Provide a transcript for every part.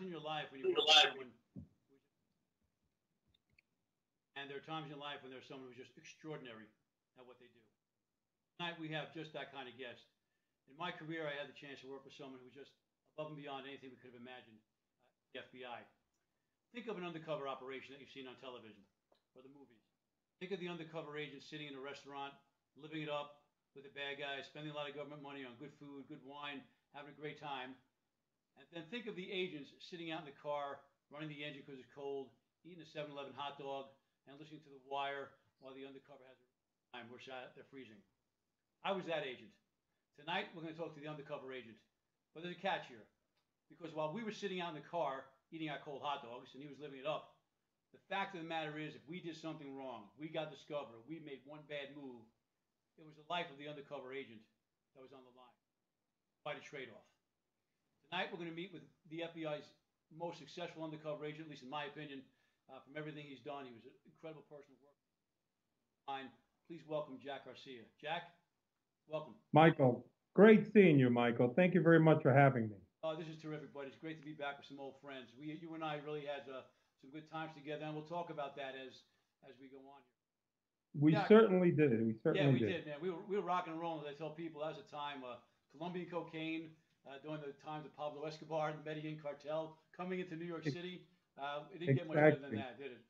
in your life when you work with someone, and there are times in your life when there's someone who's just extraordinary at what they do. Tonight we have just that kind of guest. In my career, I had the chance to work with someone who was just above and beyond anything we could have imagined. The FBI. Think of an undercover operation that you've seen on television or the movies. Think of the undercover agent sitting in a restaurant, living it up with the bad guys, spending a lot of government money on good food, good wine, having a great time. And then think of the agents sitting out in the car, running the engine because it's cold, eating a 7-Eleven hot dog, and listening to The Wire while the undercover has a time where they're freezing. I was that agent. Tonight, we're going to talk to the undercover agent. But there's a catch here. Because while we were sitting out in the car eating our cold hot dogs and he was living it up, the fact of the matter is if we did something wrong, we got discovered, we made one bad move, it was the life of the undercover agent that was on the line. Quite a trade-off. Tonight, we're going to meet with the FBI's most successful undercover agent, at least in my opinion, from everything he's done. He was an incredible person to work with. Please welcome Jack Garcia. Jack, welcome. Michael, great seeing you, Michael. Thank you very much for having me. Oh, this is terrific, buddy. It's great to be back with some old friends. You and I really had some good times together, and we'll talk about that as we go on here. We certainly did. We certainly did. Man. We were rocking and rolling. As I tell people, that was a time Colombian cocaine during the times of Pablo Escobar and the Medellin cartel coming into New York City. It didn't get much better than that, did it?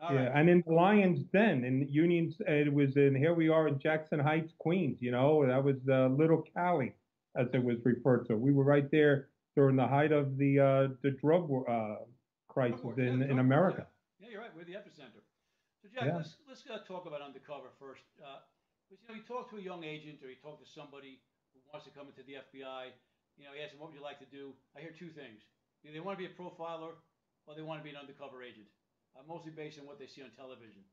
All right. And in the Lions Den, in Unions, it was in, here we are in Jackson Heights, Queens, you know, that was Little Cali, as it was referred to. We were right there during the height of the drug crisis in America. Yeah, you're right. We're the epicenter. So, Jack, let's talk about undercover first. Because, you talk to a young agent or you talk to somebody who wants to come into the FBI, you ask them, what would you like to do? I hear two things. Either they want to be a profiler or they want to be an undercover agent. Mostly based on what they see on television.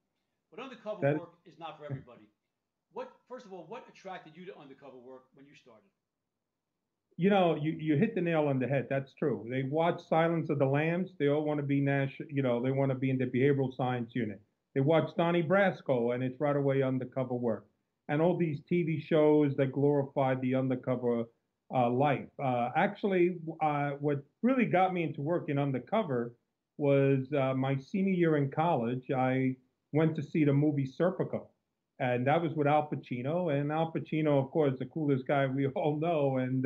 But undercover work is not for everybody. First of all, what attracted you to undercover work when you started? You hit the nail on the head. That's true. They watch Silence of the Lambs. They all want to be they want to be in the behavioral science unit. They watch Donnie Brasco, and it's right away undercover work. And all these TV shows that glorify the undercover life. Actually, what really got me into working undercover was my senior year in college. I went to see the movie Serpico, and that was with Al Pacino. And Al Pacino, of course, the coolest guy we all know, and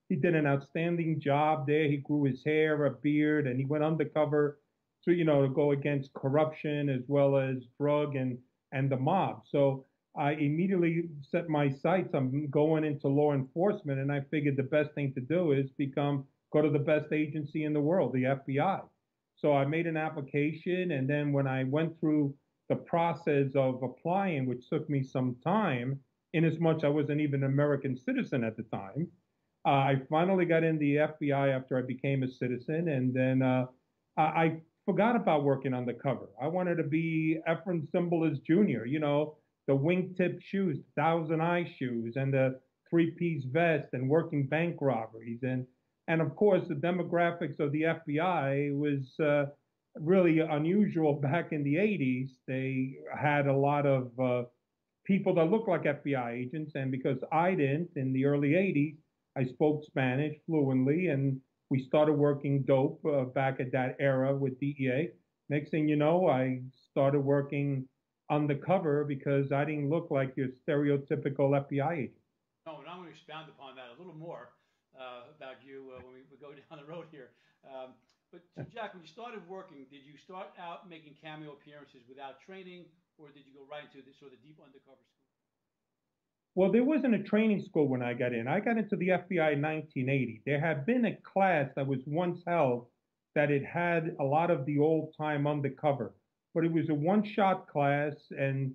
he did an outstanding job there. He grew his hair, a beard, and he went undercover to go against corruption as well as drug and the mob. So I immediately set my sights on going into law enforcement, and I figured the best thing to do is go to the best agency in the world, the FBI. So I made an application, and then when I went through the process of applying, which took me some time, inasmuch I wasn't even an American citizen at the time, I finally got in the FBI after I became a citizen, and then I forgot about working undercover. I wanted to be Efren Zimbalist Jr., the wingtip shoes, Thousand Eye shoes, and the three-piece vest, and working bank robberies, and of course, the demographics of the FBI was really unusual back in the 80s. They had a lot of people that looked like FBI agents, and because I didn't in the early 80s, I spoke Spanish fluently, and we started working dope back at that era with DEA. Next thing you know, I started working undercover because I didn't look like your stereotypical FBI agent. No, and I'm going to expound upon that a little more. About you when we go down the road here. But so Jack, when you started working, did you start out making cameo appearances without training, or did you go right into the sort of deep undercover school? Well, there wasn't a training school when I got in. I got into the FBI in 1980. There had been a class that was once held that it had a lot of the old time undercover, but it was a one-shot class, and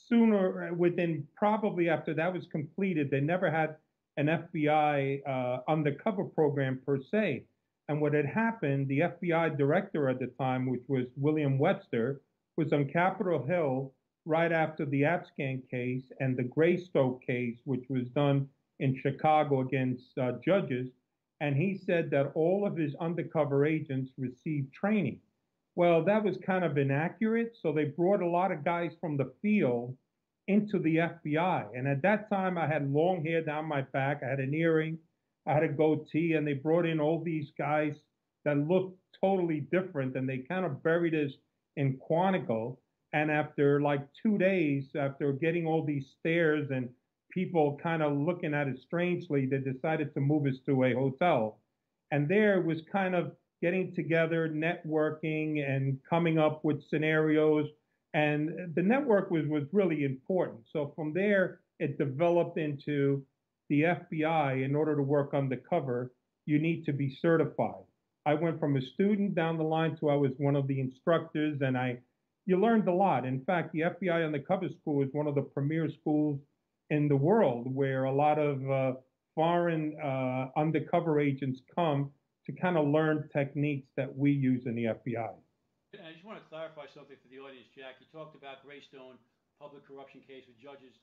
sooner, within probably after that was completed, they never had an FBI undercover program per se. And what had happened, the FBI director at the time, which was William Webster, was on Capitol Hill right after the Abscan case and the Greystoke case, which was done in Chicago against judges. And he said that all of his undercover agents received training. Well, that was kind of inaccurate. So they brought a lot of guys from the field into the FBI. And at that time, I had long hair down my back. I had an earring. I had a goatee. And they brought in all these guys that looked totally different, and they kind of buried us in Quantico. And after like 2 days, after getting all these stares and people kind of looking at it strangely, they decided to move us to a hotel. And there was kind of getting together, networking, and coming up with scenarios. And the network was really important. So from there, it developed into the FBI. In order to work undercover, you need to be certified. I went from a student down the line to I was one of the instructors, and you learned a lot. In fact, the FBI Undercover School is one of the premier schools in the world where a lot of foreign undercover agents come to kind of learn techniques that we use in the FBI. I just want to clarify something for the audience, Jack. You talked about Greystone, public corruption case with judges.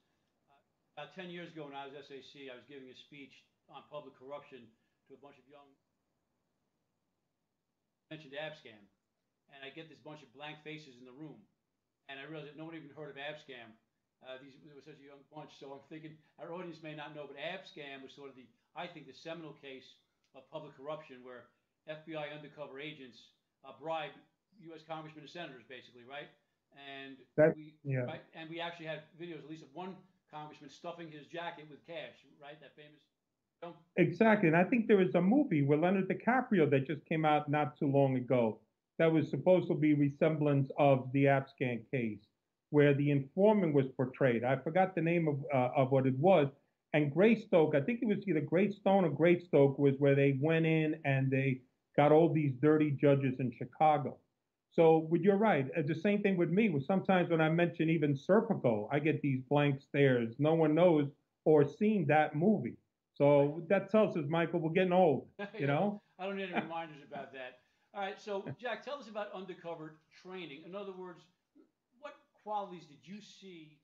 About 10 years ago when I was SAC, I was giving a speech on public corruption to a bunch of young, mentioned Abscam. And I get this bunch of blank faces in the room. And I realized that no one even heard of Abscam. There was such a young bunch, so I'm thinking our audience may not know, but Abscam was sort of I think, the seminal case of public corruption where FBI undercover agents bribe U.S. congressmen and senators, basically, right? And That, we, yeah. right, and we actually had videos, at least of one congressman stuffing his jacket with cash, right? That famous film. Exactly. And I think there was a movie with Leonardo DiCaprio that just came out not too long ago that was supposed to be resemblance of the Abscan case, where the informant was portrayed. I forgot the name of what it was. And Greystoke, I think it was either Greystone or Greystoke, was where they went in and they got all these dirty judges in Chicago. So you're right. The same thing with me. Sometimes when I mention even Serpico, I get these blank stares. No one knows or seen that movie. So that tells us, Michael, we're getting old. You Yeah, know? I don't need any reminders about that. All right, so Jack, tell us about undercover training. In other words, what qualities did you see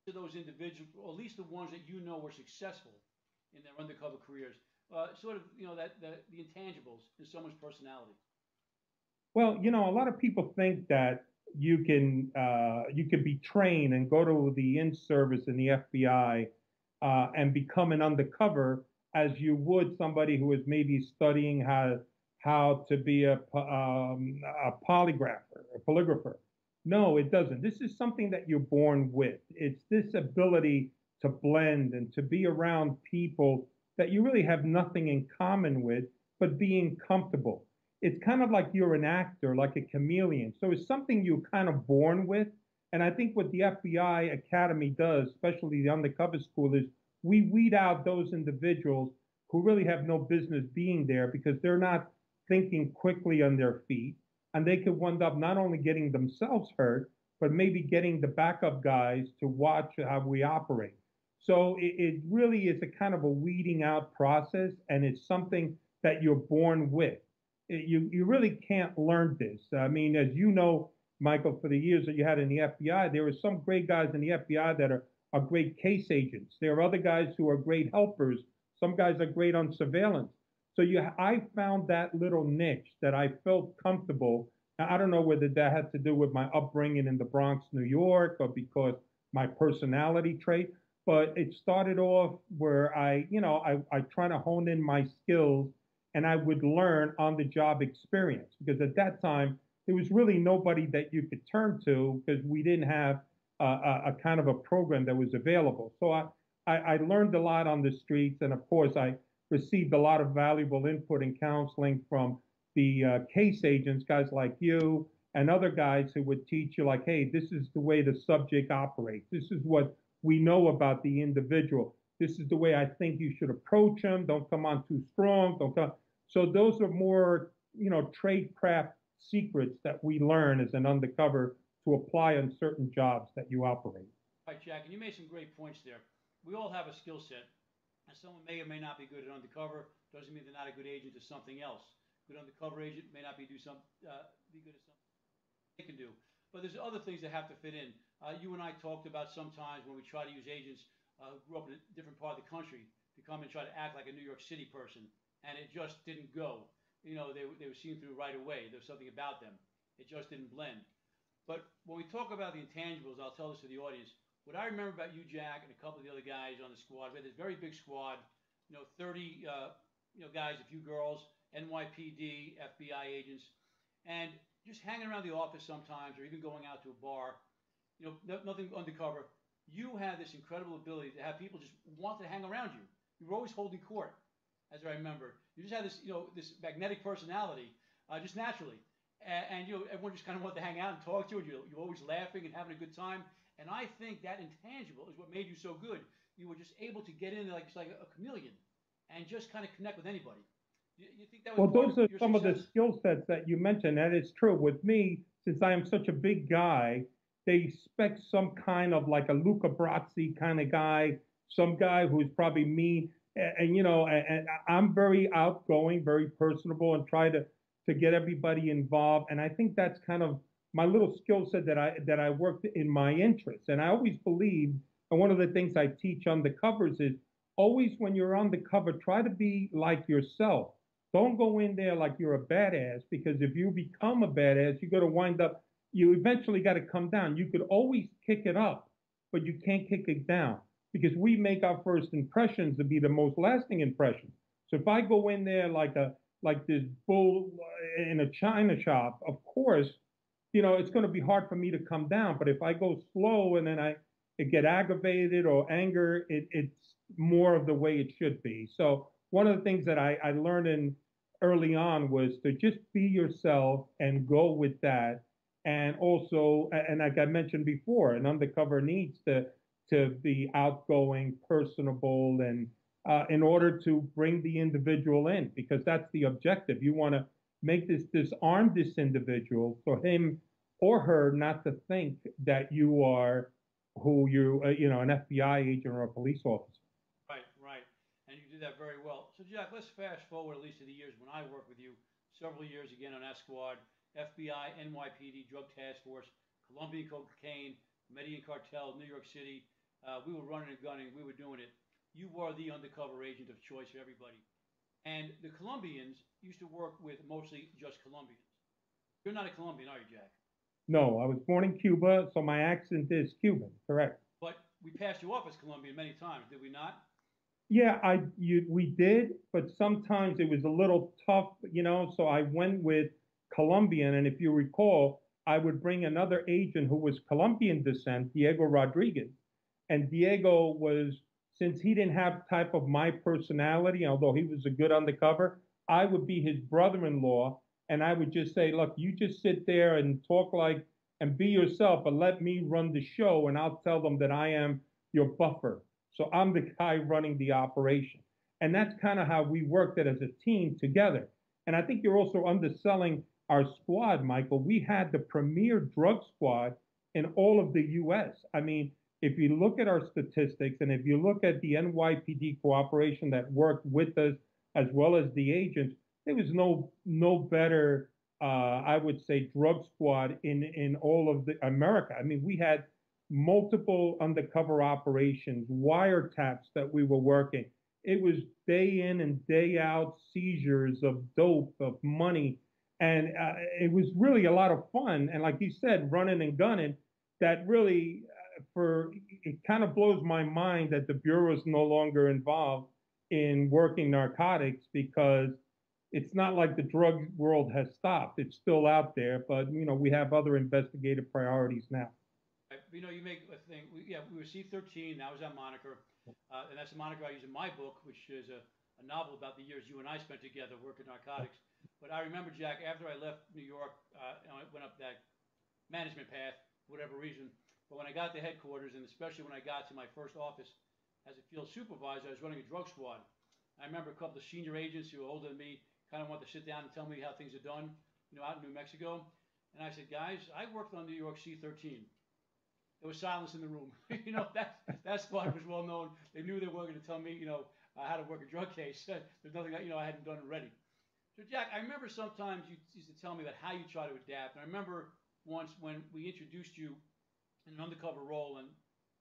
to those individuals, or at least the ones that you know were successful in their undercover careers? Sort of, the intangibles in someone's personality. Well, a lot of people think that you can be trained and go to the in service in the FBI and become an undercover as you would somebody who is maybe studying how to be a polygrapher, a polygrapher. No, it doesn't. This is something that you're born with. It's this ability to blend and to be around people that you really have nothing in common with, but being comfortable. It's kind of like you're an actor, like a chameleon. So it's something you're kind of born with. And I think what the FBI Academy does, especially the undercover school, is we weed out those individuals who really have no business being there because they're not thinking quickly on their feet. And they could wind up not only getting themselves hurt, but maybe getting the backup guys to watch how we operate. So it really is a kind of a weeding out process, and it's something that you're born with. You really can't learn this. I mean, as you know, Michael, for the years that you had in the FBI, there are some great guys in the FBI that are great case agents. There are other guys who are great helpers. Some guys are great on surveillance. So I found that little niche that I felt comfortable. Now, I don't know whether that had to do with my upbringing in the Bronx, New York, or because my personality trait, but it started off where I try to hone in my skills and I would learn on the job experience because at that time there was really nobody that you could turn to because we didn't have a kind of a program that was available. So I learned a lot on the streets, and of course I received a lot of valuable input and counseling from the case agents, guys like you and other guys who would teach you like, hey, this is the way the subject operates. This is what we know about the individual. This is the way I think you should approach them. Don't come on too strong. Don't come. So those are more, trade craft secrets that we learn as an undercover to apply on certain jobs that you operate. All right, Jack, and you made some great points there. We all have a skill set, and someone may or may not be good at undercover. Doesn't mean they're not a good agent to something else. Good undercover agent may not be be good at something they can do. But there's other things that have to fit in. You and I talked about sometimes when we try to use agents who grew up in a different part of the country to come and try to act like a New York City person, and it just didn't go. They were seen through right away. There was something about them. It just didn't blend. But when we talk about the intangibles, I'll tell this to the audience. What I remember about you, Jack, and a couple of the other guys on the squad, we had this very big squad, 30 guys, a few girls, NYPD, FBI agents, and just hanging around the office sometimes, or even going out to a bar. Nothing undercover. You had this incredible ability to have people just want to hang around you. You were always holding court, as I remember. You just had this, this magnetic personality, just naturally, and everyone just kind of wanted to hang out and talk to you. And you're always laughing and having a good time. And I think that intangible is what made you so good. You were just able to get in there like just like a chameleon, and just kind of connect with anybody. You think that was Well, part those of are your some of the success? skill sets that you mentioned. That is true. With me, since I am such a big guy, they expect some kind of like a Luca Brasi kind of guy, some guy who's probably me. And I'm very outgoing, very personable, and try to get everybody involved. And I think that's kind of my little skill set that I worked in my interests. And I always believe, and one of the things I teach on the covers is always when you're on the cover, try to be like yourself. Don't go in there like you're a badass, because if you become a badass, you're going to wind up, you eventually got to come down. You could always kick it up, but you can't kick it down, because we make our first impressions to be the most lasting impressions. So if I go in there like this bull in a china shop, of course, it's going to be hard for me to come down. But if I go slow and then I get aggravated or anger, it's more of the way it should be. So one of the things that I learned in early on was to just be yourself and go with that. And also, and like I mentioned before, an undercover needs to be outgoing, personable, and in order to bring the individual in, because that's the objective. You want to make disarm this individual for him or her not to think that you are who an FBI agent or a police officer. Right, right. And you did that very well. So, Jack, let's fast forward at least to the years when I worked with you, several years again on S Squad, FBI, NYPD, Drug Task Force, Colombian cocaine, Medellin cartel, New York City. We were running and gunning. We were doing it. You were the undercover agent of choice for everybody. And the Colombians used to work with mostly just Colombians. You're not a Colombian, are you, Jack? No, I was born in Cuba, so my accent is Cuban, correct? But we passed you off as Colombian many times, did we not? Yeah, we did, but sometimes it was a little tough. So I went with Colombian, and if you recall, I would bring another agent who was Colombian descent, Diego Rodriguez, and Diego was, since he didn't have type of my personality, although he was a good undercover, I would be his brother-in-law, and I would just say, look, you just sit there and talk like and be yourself, but let me run the show, and I'll tell them that I am your buffer. So I'm the guy running the operation. And that's kind of how we worked it as a team together. And I think you're also underselling our squad, Michael. We had the premier drug squad in all of the US. I mean, if you look at our statistics and if you look at the NYPD cooperation that worked with us as well as the agents, there was no better, I would say, drug squad in all of the America. I mean, we had multiple undercover operations, wiretaps that we were working. It was day in and day out seizures of dope, of money. And it was really a lot of fun. And like you said, running and gunning, that really, it kind of blows my mind that the Bureau is no longer involved in working narcotics, because it's not like the drug world has stopped. It's still out there, but we have other investigative priorities now. You make a thing. We were C-13. That was that moniker, and that's the moniker I use in my book, which is a novel about the years you and I spent together working narcotics. But I remember, Jack, after I left New York, I went up that management path for whatever reason. But when I got to headquarters, and especially when I got to my first office as a field supervisor, I was running a drug squad. I remember a couple of senior agents who were older than me kind of wanted to sit down and tell me how things are done, out in New Mexico. And I said, guys, I worked on New York C-13. There was silence in the room. That squad was well known. They knew they weren't going to tell me, how to work a drug case. There's nothing that, I hadn't done already. So, Jack, I remember sometimes you used to tell me about how you try to adapt. And I remember once when we introduced you in an undercover role, and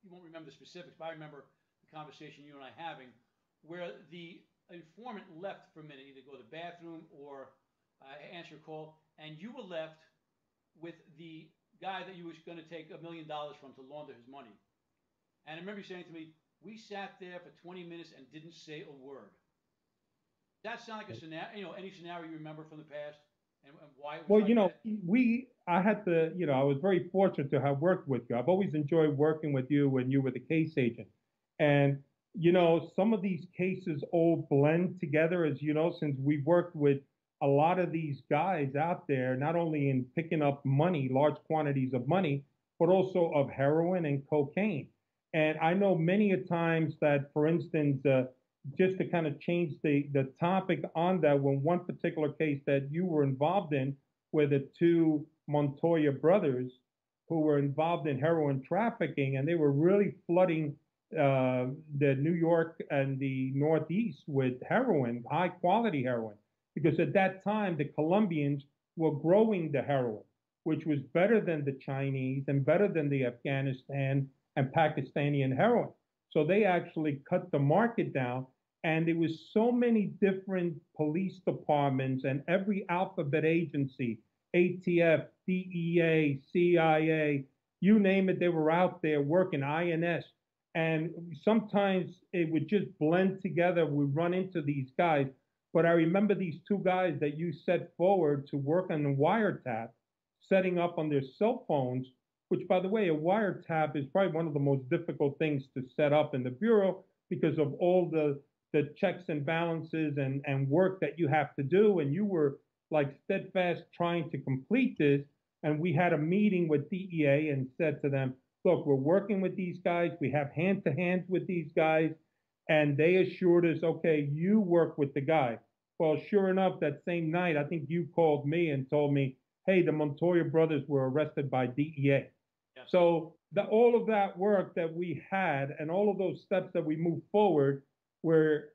you won't remember the specifics, but I remember the conversation you and I having, where the informant left for a minute, either go to the bathroom or answer a call, and you were left with the guy that you was going to take $1 million from to launder his money. And I remember you saying to me, we sat there for 20 minutes and didn't say a word. Does that sound like a scenario? Any scenario you remember from the past, and why it was Well, like that? I had to, I was very fortunate to have worked with you. I've always enjoyed working with you when you were the case agent. And, some of these cases all blend together, as you know, since we've worked with a lot of these guys out there, not only in picking up money, large quantities of money, but also of heroin and cocaine. And I know many a times that, for instance, just to kind of change the topic on that, when one particular case that you were involved in, where the two Montoya brothers who were involved in heroin trafficking, and they were really flooding the New York and the Northeast with heroin, high quality heroin, because at that time the Colombians were growing the heroin, which was better than the Chinese and better than the Afghanistan and Pakistani heroin. So they actually cut the market down, and there was so many different police departments and every alphabet agency, ATF, DEA, CIA, you name it, they were out there working, INS. And sometimes it would just blend together. We run into these guys. But I remember these two guys that you set forward to work on the wiretap, setting up on their cell phones, which, by the way, a wiretap is probably one of the most difficult things to set up in the Bureau because of all the checks and balances and work that you have to do. And you were like steadfast trying to complete this. And we had a meeting with DEA and said to them, look, we're working with these guys. We have hand to hands with these guys. And they assured us, okay, you work with the guy. Well, sure enough, that same night, I think you called me and told me, hey, the Montoya brothers were arrested by DEA. Yes. So all of that work that we had and all of those steps that we moved forward were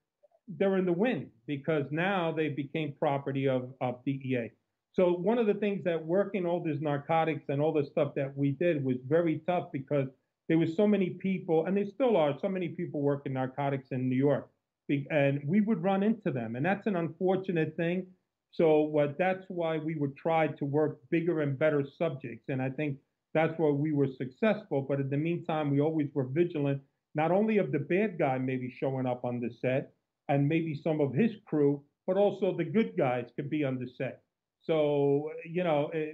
they're in the wind because now they became property of DEA. So one of the things that working all these narcotics and all the stuff that we did was very tough because there was so many people, and there still are so many people working narcotics in New York, and we would run into them, and that's an unfortunate thing. So that's why we would try to work bigger and better subjects, and I think that's why we were successful. But in the meantime, we always were vigilant, not only of the bad guy maybe showing up on the set, and maybe some of his crew, but also the good guys could be on the set. So,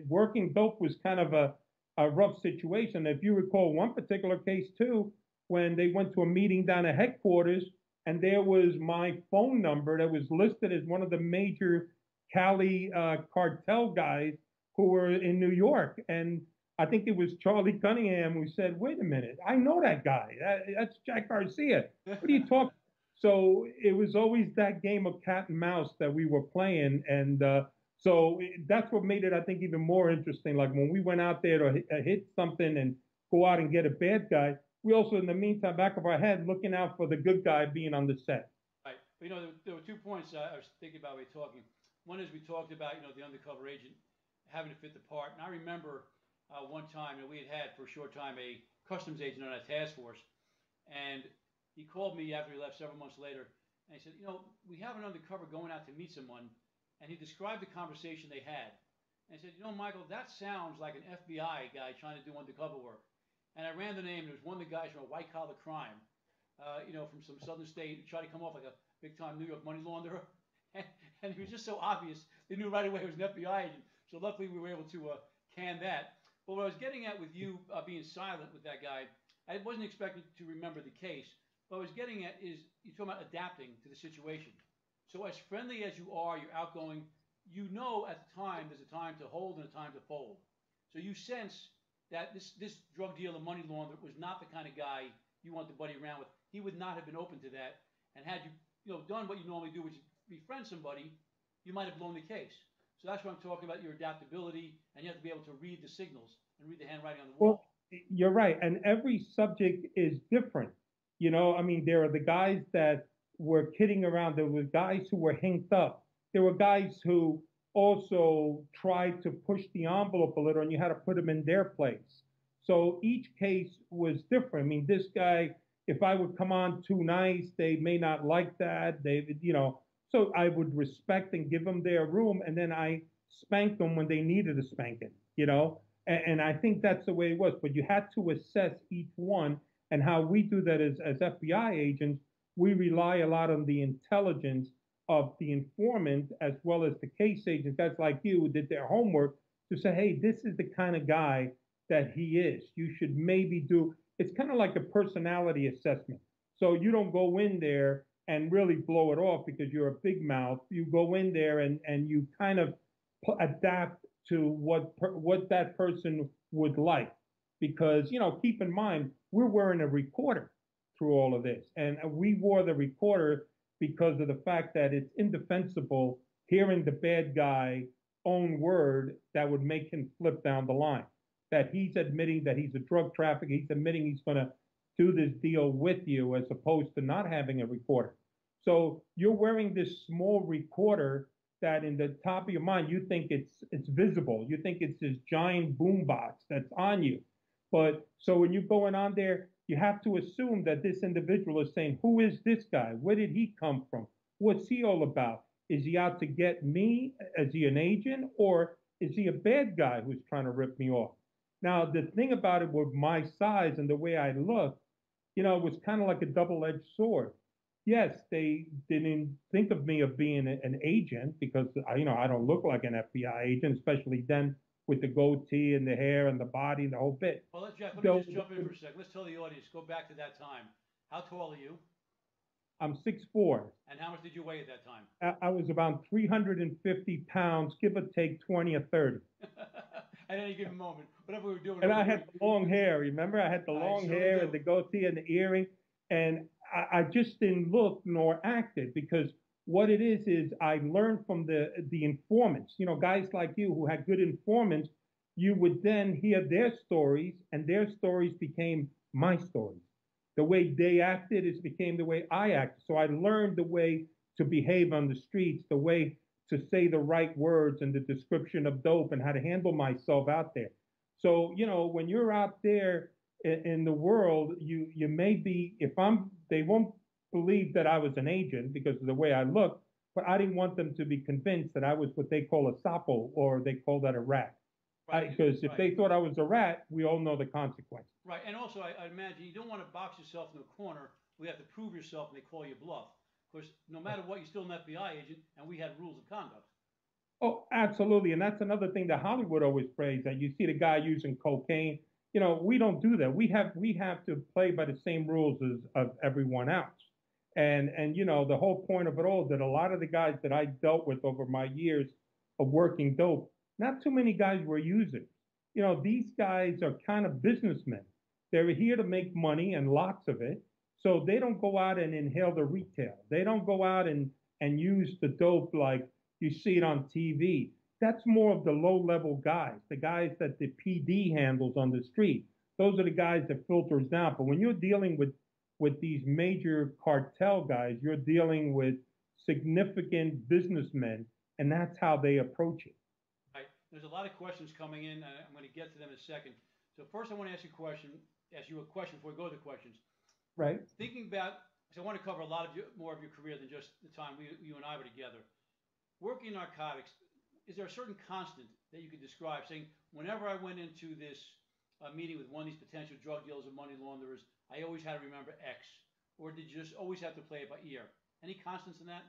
working dope was kind of a rough situation. If you recall one particular case too, when they went to a meeting down at headquarters, and there was my phone number that was listed as one of the major Cali cartel guys who were in New York. And I think it was Charlie Cunningham who said, wait a minute, I know that guy. That's Jack Garcia. What are you talking? So it was always that game of cat and mouse that we were playing. And so that's what made it, I think, even more interesting. Like when we went out there to hit something and go out and get a bad guy, we also, in the meantime, back of our head, looking out for the good guy being on the set. Right. But, there were 2 points I was thinking about when we were talking. One is we talked about, the undercover agent having to fit the part. And I remember one time we had for a short time a customs agent on a task force. And he called me after he left several months later. And he said, we have an undercover going out to meet someone. And he described the conversation they had. And he said, Michael, that sounds like an FBI guy trying to do undercover work. And I ran the name. There was one of the guys from a white-collar crime, from some southern state who tried to come off like a big-time New York money launderer. And he was just so obvious. They knew right away it was an FBI agent. So luckily we were able to can that. But what I was getting at with you being silent with that guy, I wasn't expecting to remember the case. What I was getting at is you're talking about adapting to the situation. So as friendly as you are, you're outgoing, at the time there's a time to hold and a time to fold. So you sense that this drug dealer, money launderer, was not the kind of guy you want to buddy around with. He would not have been open to that. And had you done what you normally do, which is befriend somebody, you might have blown the case. So that's what I'm talking about, your adaptability, and you have to be able to read the signals and read the handwriting on the wall. Well, you're right. And every subject is different. There are the guys that were kidding around. There were guys who were hinked up. There were guys who also tried to push the envelope a little, and you had to put them in their place. So each case was different. This guy, if I would come on too nice, they may not like that. So I would respect and give them their room, and then I spanked them when they needed a spanking. And I think that's the way it was. But you had to assess each one, and how we do that as FBI agents, we rely a lot on the intelligence of the informant as well as the case agents, guys like you who did their homework to say, hey, this is the kind of guy that he is. You should maybe do, it's kind of like a personality assessment. So you don't go in there and really blow it off because you're a big mouth. You go in there and you kind of adapt to what that person would like. Because, keep in mind, we're wearing a recorder through all of this. And we wore the recorder because of the fact that it's indefensible hearing the bad guy own word that would make him flip down the line. That he's admitting that he's a drug trafficker, he's admitting he's going to do this deal with you as opposed to not having a recorder. So you're wearing this small recorder that in the top of your mind you think it's visible. You think it's this giant boombox that's on you. But so when you're going on there, you have to assume that this individual is saying, who is this guy? Where did he come from? What's he all about? Is he out to get me? Is he an agent? Or is he a bad guy who's trying to rip me off? Now, the thing about it with my size and the way I look, it was kind of like a double-edged sword. Yes, they didn't think of me of being an agent because, I don't look like an FBI agent, especially then with the goatee and the hair and the body and the whole bit. Well, Jeff, let me just jump in for a second. Let's tell the audience, go back to that time. How tall are you? I'm 6'4". And how much did you weigh at that time? I was about 350 pounds, give or take 20 or 30. At any given moment, whatever we were doing. And I had the long hair, remember? I had the long hair and the goatee and the earring. And I just didn't look nor acted because what it is I learned from the informants, guys like you who had good informants, you would then hear their stories and their stories became my stories. The way they acted is became the way I acted. So I learned the way to behave on the streets, the way to say the right words and the description of dope and how to handle myself out there. So, when you're out there in the world, you may be, they won't believe that I was an agent because of the way I look, but I didn't want them to be convinced that I was what they call a sapo or they call that a rat. Right. Because if they thought I was a rat, we all know the consequence. Right. And also, I imagine you don't want to box yourself in a corner where you have to prove yourself and they call you bluff. Of course, no matter what, you're still an FBI agent, and we had rules of conduct. Oh, absolutely. And that's another thing that Hollywood always prays that you see the guy using cocaine. We don't do that. We have to play by the same rules as of everyone else. And the whole point of it all is that a lot of the guys that I dealt with over my years of working dope, not too many guys were users. These guys are kind of businessmen. They're here to make money and lots of it. So they don't go out and inhale the retail. They don't go out and use the dope like you see it on TV. That's more of the low-level guys, the guys that the PD handles on the street. Those are the guys that filters down. But when you're dealing with these major cartel guys, you're dealing with significant businessmen, and that's how they approach it. Right. There's a lot of questions coming in. I'm going to get to them in a second. So first, I want to ask you a question before we go to the questions. Right. Thinking about, because I want to cover a lot of more of your career than just the time you and I were together. Working in narcotics, is there a certain constant that you could describe, saying, whenever I went into this meeting with one of these potential drug dealers or money launderers, I always had to remember X? Or did you just always have to play it by ear? Any constants in that?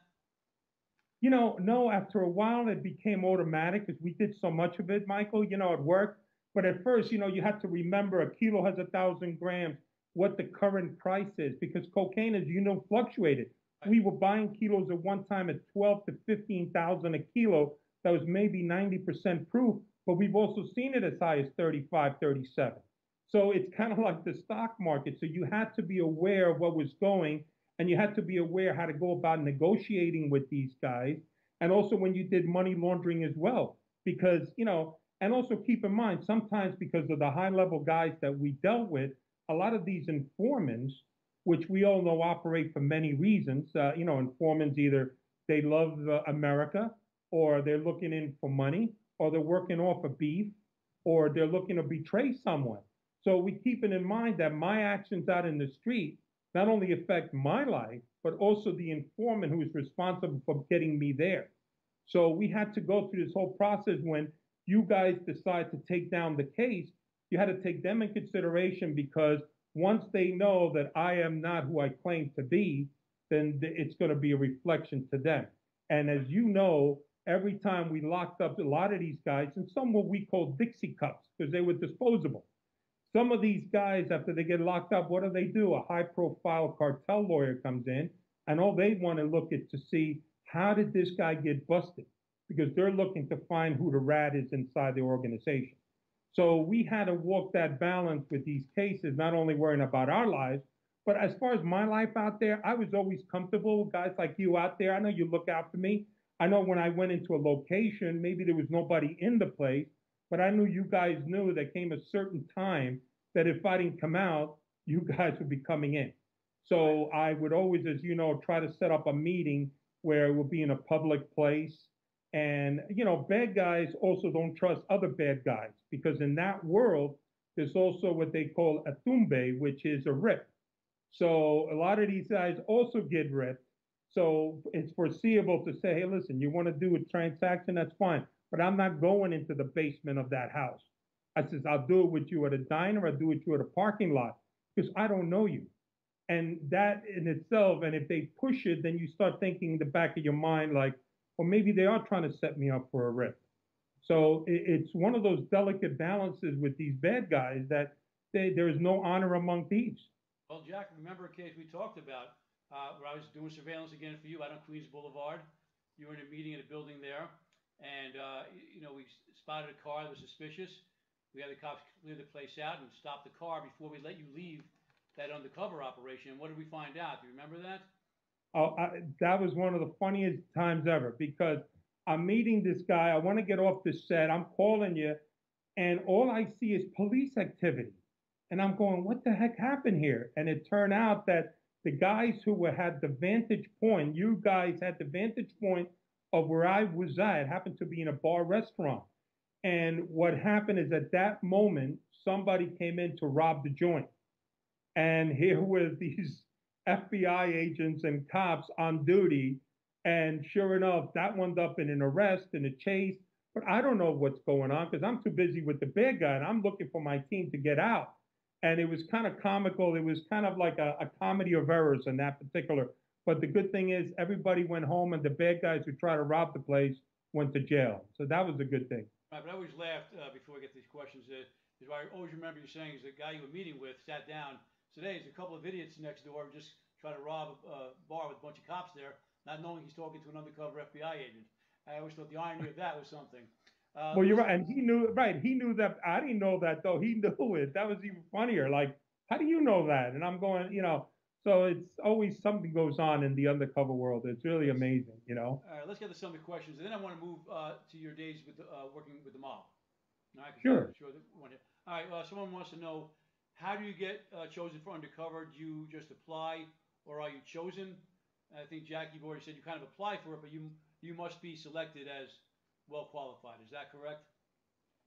No, after a while it became automatic because we did so much of it, Michael, at work. But at first, you have to remember a kilo has 1,000 grams, what the current price is, because cocaine, as fluctuated. Right. We were buying kilos at one time at 12 to 15,000 a kilo. That was maybe 90% proof, but we've also seen it as high as 35, 37. So it's kind of like the stock market. So you had to be aware of what was going, and you had to be aware how to go about negotiating with these guys. And also when you did money laundering as well, because, and also keep in mind, sometimes because of the high level guys that we dealt with, a lot of these informants, which we all know operate for many reasons, informants either they love America, or they're looking in for money, or they're working off a beef, or they're looking to betray someone. So we keep it in mind that my actions out in the street not only affect my life, but also the informant who is responsible for getting me there. So we had to go through this whole process. When you guys decide to take down the case, you had to take them in consideration, because once they know that I am not who I claim to be, then it's going to be a reflection to them. And as you know, every time we locked up a lot of these guys, and some what we call Dixie cups because they were disposable. Some of these guys, after they get locked up, what do? A high profile cartel lawyer comes in, and all they want to look at to see how did this guy get busted? Because they're looking to find who the rat is inside the organization. So we had to walk that balance with these cases, not only worrying about our lives, but as far as my life out there, I was always comfortable with guys like you out there. I know you look out for me. I know when I went into a location, maybe there was nobody in the place, but I knew you guys knew there came a certain time that if I didn't come out, you guys would be coming in. So I would always, as you know, try to set up a meeting where it would be in a public place. And, bad guys also don't trust other bad guys because in that world, there's also what they call a tumbe, which is a rip. So a lot of these guys also get ripped. So it's foreseeable to say, hey, listen, you want to do a transaction, that's fine. But I'm not going into the basement of that house. I says, I'll do it with you at a diner, I'll do it with you at a parking lot, because I don't know you. And that in itself, and if they push it, then you start thinking in the back of your mind, like, well, maybe they are trying to set me up for a rip. So it's one of those delicate balances with these bad guys that there is no honor among thieves. Well, Jack, remember a case we talked about where I was doing surveillance again for you out on Queens Boulevard. You were in a meeting in a building there, and we spotted a car that was suspicious. We had the cops clear the place out and stop the car before we let you leave that undercover operation. And what did we find out? Do you remember that? Oh, that was one of the funniest times ever because I'm meeting this guy. I want to get off the set. I'm calling you, and all I see is police activity. And I'm going, what the heck happened here? And it turned out that the guys who had the vantage point, you guys had the vantage point of where I was at. It happened to be in a bar restaurant. And what happened is at that moment, somebody came in to rob the joint. And here were these FBI agents and cops on duty. And sure enough, that wound up in an arrest and a chase. But I don't know what's going on because I'm too busy with the bad guy and I'm looking for my team to get out. And it was kind of comical. It was kind of like a comedy of errors in that particular. But the good thing is everybody went home and the bad guys who tried to rob the place went to jail. So that was a good thing. Right, but I always laughed before I get these questions. Is what I always remember you saying is the guy you were meeting with sat down. Today is a couple of idiots next door just try to rob a bar with a bunch of cops there, not knowing he's talking to an undercover FBI agent. I always thought the irony of that was something. Well, you're right, and he knew. Right, he knew that. I didn't know that though. He knew it. That was even funnier. Like, how do you know that? And I'm going, So it's always something goes on in the undercover world. It's really amazing, All right, let's get to some of the questions, and then I want to move to your days with working with the mob. All right, sure. All right, someone wants to know how do you get chosen for undercover? Do you just apply, or are you chosen? I think Jack, you've already said you kind of apply for it, but you must be selected as well qualified. Is that correct?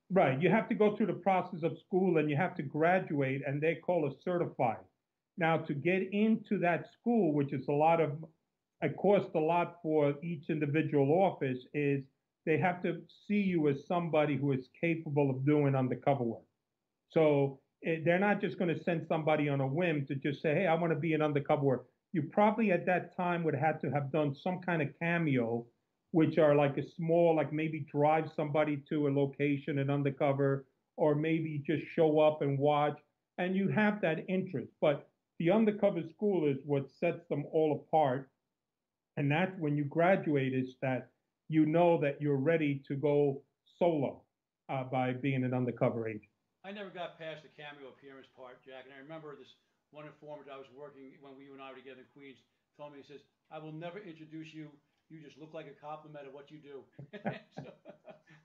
Right. You have to go through the process of school and you have to graduate, and they call it certified. Now, to get into that school, which is it costs a lot for each individual office, is they have to see you as somebody who is capable of doing undercover work. So they're not just going to send somebody on a whim to just say, hey, I want to be an undercover work. You probably at that time would have to have done some kind of cameo, which are like a small, like maybe drive somebody to a location and undercover, or maybe just show up and watch, and you have that interest. But the undercover school is what sets them all apart. And that's when you graduate, is that you know that you're ready to go solo by being an undercover agent. I never got past the cameo appearance part, Jack. And I remember this one informant I was working when you and I were together in Queens told me, he says, I will never introduce you. You just look like a cop no matter what you do. So,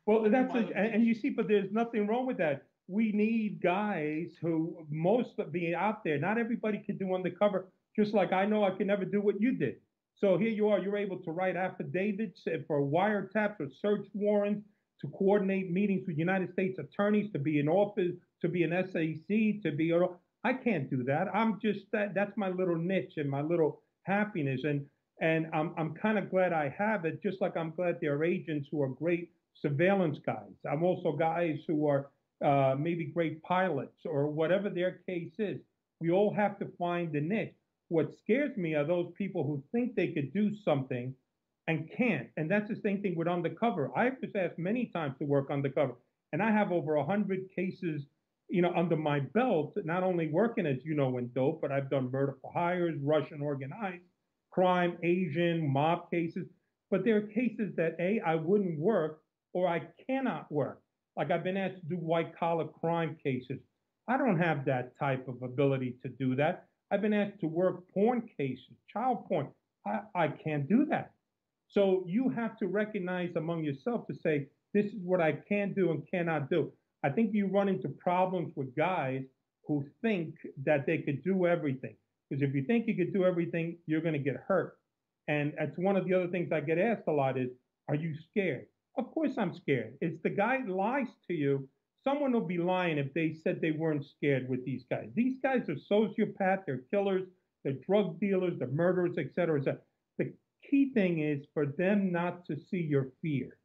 well, that's and you see, but there's nothing wrong with that. We need guys who most of being out there. Not everybody can do undercover. Just like I know I can never do what you did. So here you are. You're able to write affidavits for wiretaps or search warrants, to coordinate meetings with United States attorneys, to be in office, to be an SAC, to be. I can't do that. I'm just that's my little niche and my little happiness. And I'm kind of glad I have it, just like I'm glad there are agents who are great surveillance guys. I'm also guys who are maybe great pilots or whatever their case is. We all have to find the niche. What scares me are those people who think they could do something and can't. And that's the same thing with undercover. I was asked many times to work undercover, and I have over 100 cases, under my belt. Not only working as in dope, but I've done murder for hires, Russian organized crime, Asian mob cases. But there are cases that I wouldn't work or I cannot work. Like I've been asked to do white collar crime cases. I don't have that type of ability to do that. I've been asked to work porn cases, child porn. I can't do that. So you have to recognize among yourself to say, this is what I can do and cannot do. I think you run into problems with guys who think that they could do everything. Because if you think you could do everything, you're going to get hurt. And that's one of the other things I get asked a lot is, are you scared? Of course I'm scared. It's the guy lies to you. Someone will be lying if they said they weren't scared with these guys. These guys are sociopaths, they're killers, they're drug dealers, they're murderers, et cetera, et cetera. The key thing is for them not to see your fear,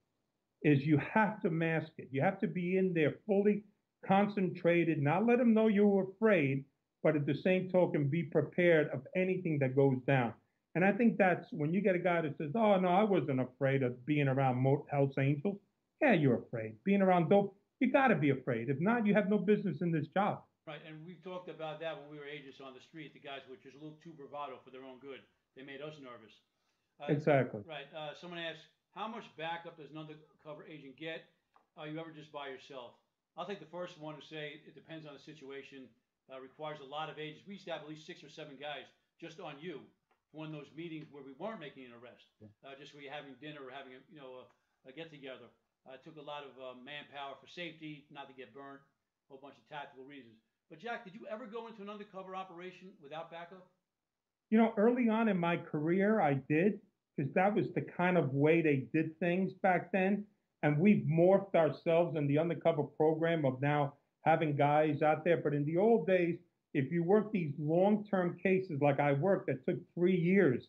is you have to mask it. You have to be in there fully concentrated, not let them know you were afraid, but at the same token, be prepared of anything that goes down. And I think that's when you get a guy that says, oh, no, I wasn't afraid of being around Hells Angels. Yeah, you're afraid. Being around dope, you got to be afraid. If not, you have no business in this job. Right, and we've talked about that when we were agents on the street. The guys were just a little too bravado for their own good. They made us nervous. Exactly. Right. Someone asked, how much backup does an undercover agent get? Are you ever just by yourself? I'll take the first one to say it depends on the situation. Requires a lot of agents. We used to have at least 6 or 7 guys just on you for one of those meetings where we weren't making an arrest, just where you're having dinner or having a get together. It took a lot of manpower for safety, not to get burnt, a whole bunch of tactical reasons. But Jack, did you ever go into an undercover operation without backup? Early on in my career, I did, because that was the kind of way they did things back then. And we've morphed ourselves in the undercover program of now having guys out there. But in the old days, if you worked these long-term cases like I worked that took 3 years,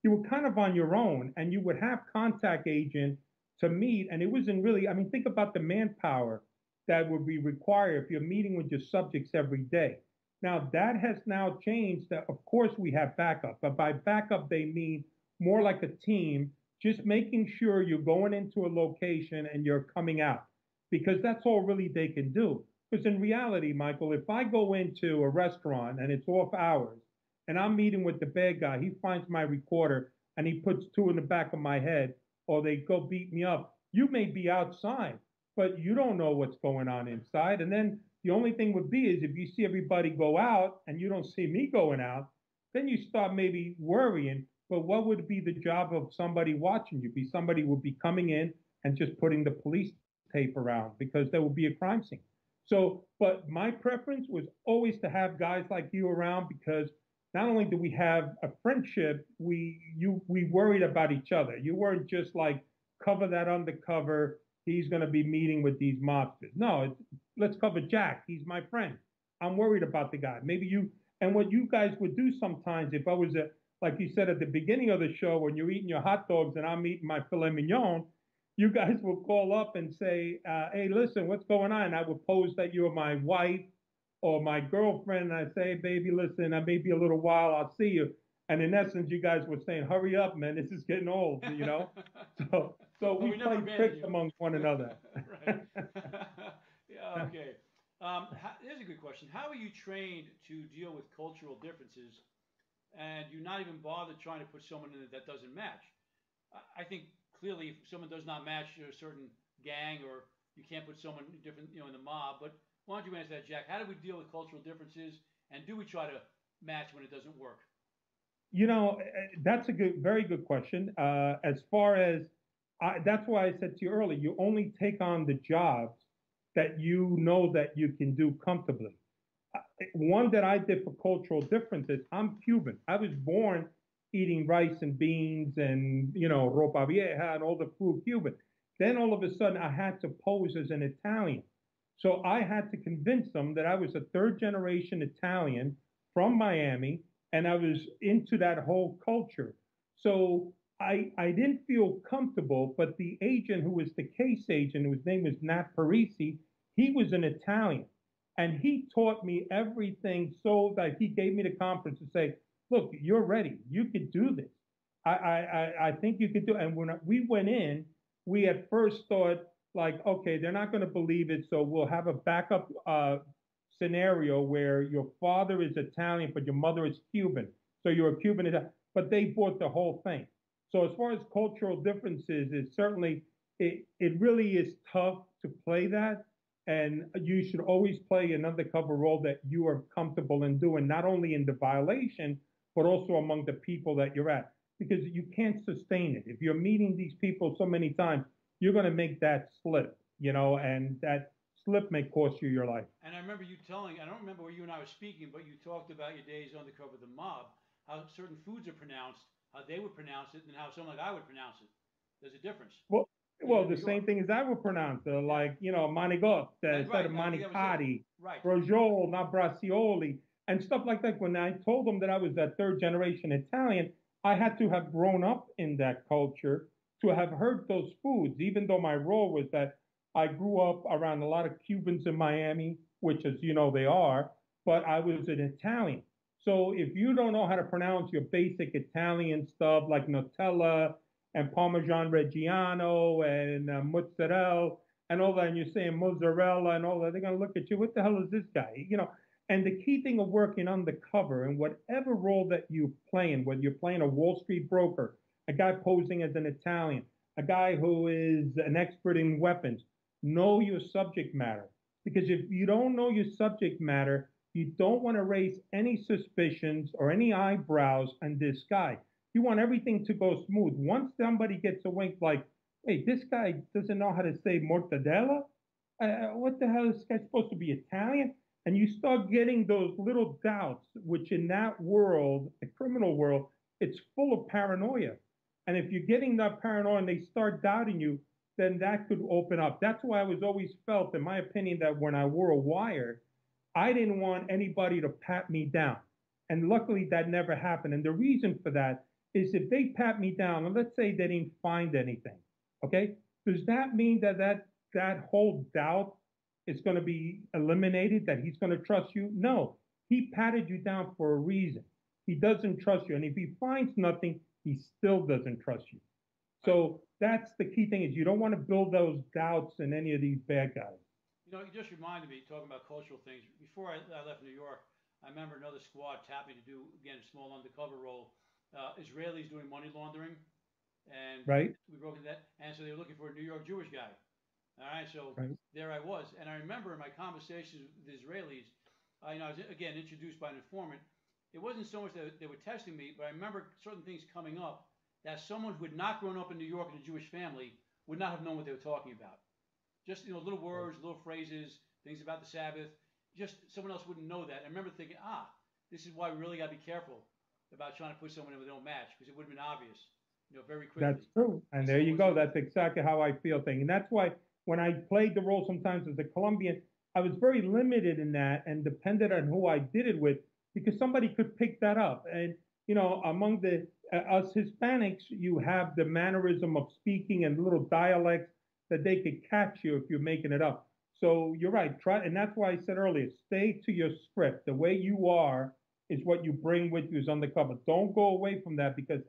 you were kind of on your own, and you would have contact agent to meet. And it wasn't really, I mean, think about the manpower that would be required if you're meeting with your subjects every day. Now, that has now changed. That, of course, we have backup, but by backup, they mean more like a team, just making sure you're going into a location and you're coming out, because that's all really they can do. Because in reality, Michael, if I go into a restaurant and it's off hours and I'm meeting with the bad guy, he finds my recorder and he puts 2 in the back of my head, or they go beat me up. You may be outside, but you don't know what's going on inside. And then the only thing would be is if you see everybody go out and you don't see me going out, then you start maybe worrying. But what would be the job of somebody watching you? Somebody would be coming in and just putting the police tape around, because there would be a crime scene. So, but my preference was always to have guys like you around, because not only do we have a friendship, we worried about each other. You weren't just like, cover that undercover, he's going to be meeting with these mobsters. No, let's cover Jack. He's my friend. I'm worried about the guy. Maybe you, and what you guys would do sometimes, if I was like you said at the beginning of the show, when you're eating your hot dogs and I'm eating my filet mignon, you guys will call up and say, hey, listen, what's going on? And I would pose that you're my wife or my girlfriend. And I say, hey, baby, listen, I may be a little while. I'll see you. And in essence, you guys were saying, hurry up, man. This is getting old, So we play tricks among one another. Right. Yeah, okay. Here's a good question. How are you trained to deal with cultural differences and you not even bother trying to put someone in it that doesn't match? I think clearly if someone does not match a certain gang, or you can't put someone different, in the mob. But why don't you answer that, Jack? How do we deal with cultural differences, and do we try to match when it doesn't work? That's a very good question. As far as that's why I said to you earlier, you only take on the jobs that you know that you can do comfortably. One that I did for cultural differences, I'm Cuban. I was born eating rice and beans and, ropa vieja and all the food Cuban. Then all of a sudden I had to pose as an Italian. So I had to convince them that I was a 3rd generation Italian from Miami, and I was into that whole culture. So I didn't feel comfortable, but the agent who was the case agent, whose name was Nat Parisi, he was an Italian. And he taught me everything, so that he gave me the confidence to say, look, you're ready. You could do this. I think you could do. And when we went in, we at first thought like, okay, they're not going to believe it, so we'll have a backup scenario where your father is Italian but your mother is Cuban, so you're a Cuban. But they bought the whole thing. So as far as cultural differences, it certainly it really is tough to play that, and you should always play an undercover role that you are comfortable in doing, not only in the violation but also among the people that you're at, because you can't sustain it. If you're meeting these people so many times, you're going to make that slip, and that slip may cost you your life. And I remember you telling, I don't remember where you and I were speaking, but you talked about your days undercover the mob, how certain foods are pronounced, how they would pronounce it, and how someone like I would pronounce it. There's a difference. Well, Even well, in the New York. same thing as I would pronounce it, Yeah. like manigot instead Right. of I think that was it. manicati, Right. brojol, not bracioli, and stuff like that. When I told them that I was that third generation Italian, I had to have grown up in that culture to have heard those foods, even though my role was that I grew up around a lot of Cubans in Miami, which, as you know, they are, but I was an Italian. So if you don't know how to pronounce your basic Italian stuff like Nutella and Parmesan Reggiano and mozzarella and all that, and you're saying mozzarella and all that, they're going to look at you. What the hell is this guy? And the key thing of working undercover and whatever role that you're playing, whether you're playing a Wall Street broker, a guy posing as an Italian, a guy who is an expert in weapons, know your subject matter. Because if you don't know your subject matter, you don't want to raise any suspicions or any eyebrows on this guy. You want everything to go smooth. Once somebody gets a wink like, hey, this guy doesn't know how to say mortadella? What the hell is this guy supposed to be Italian? And you start getting those little doubts, which in that world, the criminal world, it's full of paranoia. And if you're getting that paranoia and they start doubting you, then that could open up. That's why I was always felt, in my opinion, that when I wore a wire, I didn't want anybody to pat me down. And luckily that never happened. And the reason for that is if they pat me down, and let's say they didn't find anything, okay? Does that mean that whole doubt is going to be eliminated, that he's going to trust you? No. He patted you down for a reason. He doesn't trust you. And if he finds nothing, he still doesn't trust you. So that's the key thing, is you don't want to build those doubts in any of these bad guys. You just reminded me, talking about cultural things. Before I left New York, I remember another squad tapped me to do, again, a small undercover role. Israelis doing money laundering. And right? we broke into that. And so they were looking for a New York Jewish guy. All right. So right. There I was. And I remember in my conversations with the Israelis, I was, again, introduced by an informant. It wasn't so much that they were testing me, but I remember certain things coming up that someone who had not grown up in New York in a Jewish family would not have known what they were talking about. Just, little words, little phrases, things about the Sabbath. Just someone else wouldn't know that. I remember thinking, this is why we really got to be careful about trying to put someone in with no match, because it would have been obvious, very quickly. That's true. And there you go. That's exactly how I feel thing. And that's why when I played the role sometimes as a Colombian, I was very limited in that and depended on who I did it with, because somebody could pick that up. And, among the us Hispanics, you have the mannerism of speaking and little dialects that they could catch you if you're making it up. So you're right. And that's why I said earlier, stay to your script. The way you are is what you bring with you as undercover. Don't go away from that, because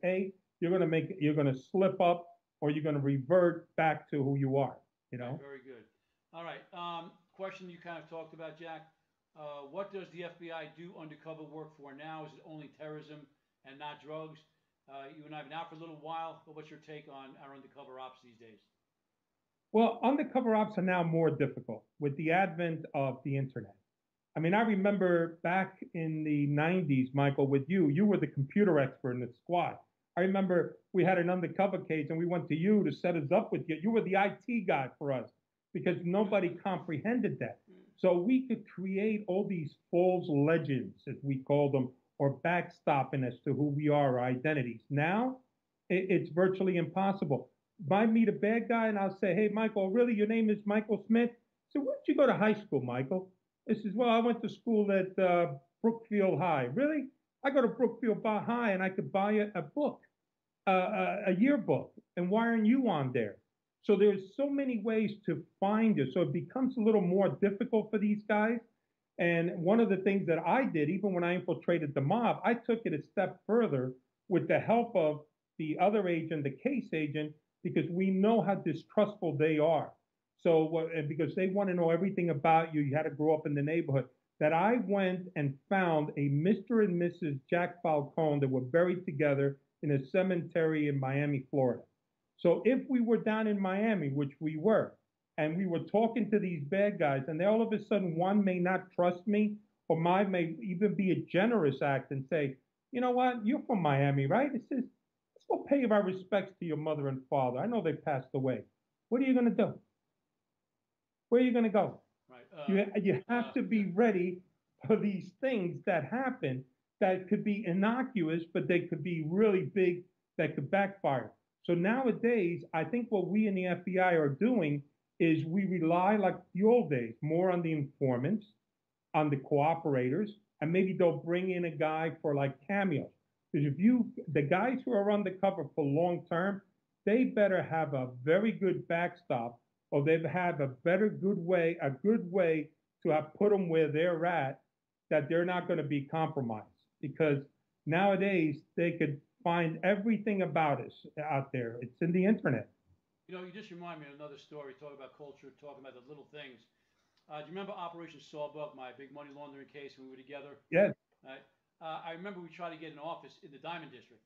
you're going to slip up, or you're going to revert back to who you are. Very good. All right. Question you kind of talked about, Jack. What does the FBI do undercover work for now? Is it only terrorism and not drugs? You and I have been out for a little while, but what's your take on our undercover ops these days? Well, undercover ops are now more difficult with the advent of the internet. I mean, I remember back in the 90s, Michael, with you were the computer expert in the squad. I remember we had an undercover case and we went to you to set us up with you. You were the IT guy for us because nobody comprehended that. So we could create all these false legends, as we call them, or backstopping as to who we are, our identities. Now, it's virtually impossible. I meet a bad guy and I'll say, hey, Michael, really, your name is Michael Smith? So where did you go to high school, Michael? He says, well, I went to school at Brookfield High. Really? I go to Brookfield High and I could buy a book, a yearbook. And why aren't you on there? So there's so many ways to find you. So it becomes a little more difficult for these guys. And one of the things that I did, even when I infiltrated the mob, I took it a step further with the help of the other agent, the case agent, because we know how distrustful they are. So, because they want to know everything about you, you had to grow up in the neighborhood. That I went and found a Mr. and Mrs. Jack Falcone that were buried together in a cemetery in Miami, Florida. So if we were down in Miami, which we were, and we were talking to these bad guys, and then all of a sudden one may not trust me, or mine may even be a generous act and say, you know what, you're from Miami, right? It says, let's go pay our respects to your mother and father. I know they passed away. What are you going to do? Where are you going to go? Right. You have to be ready for these things that happen that could be innocuous, but they could be really big, that could backfire. So nowadays, I think what we in the FBI are doing is we rely, like the old days, more on the informants, on the cooperators, and maybe they'll bring in a guy for like cameos. Because the guys who are undercover for long term, they better have a very good backstop, or they have a good way to have put them where they're at, that they're not going to be compromised. Because nowadays they could find everything about us out there. It's in the internet. You know, you just remind me of another story. Talking about culture, talking about the little things. Do you remember Operation Sawbuck, my big money laundering case when we were together? Yes. Right. I remember we tried to get an office in the Diamond District,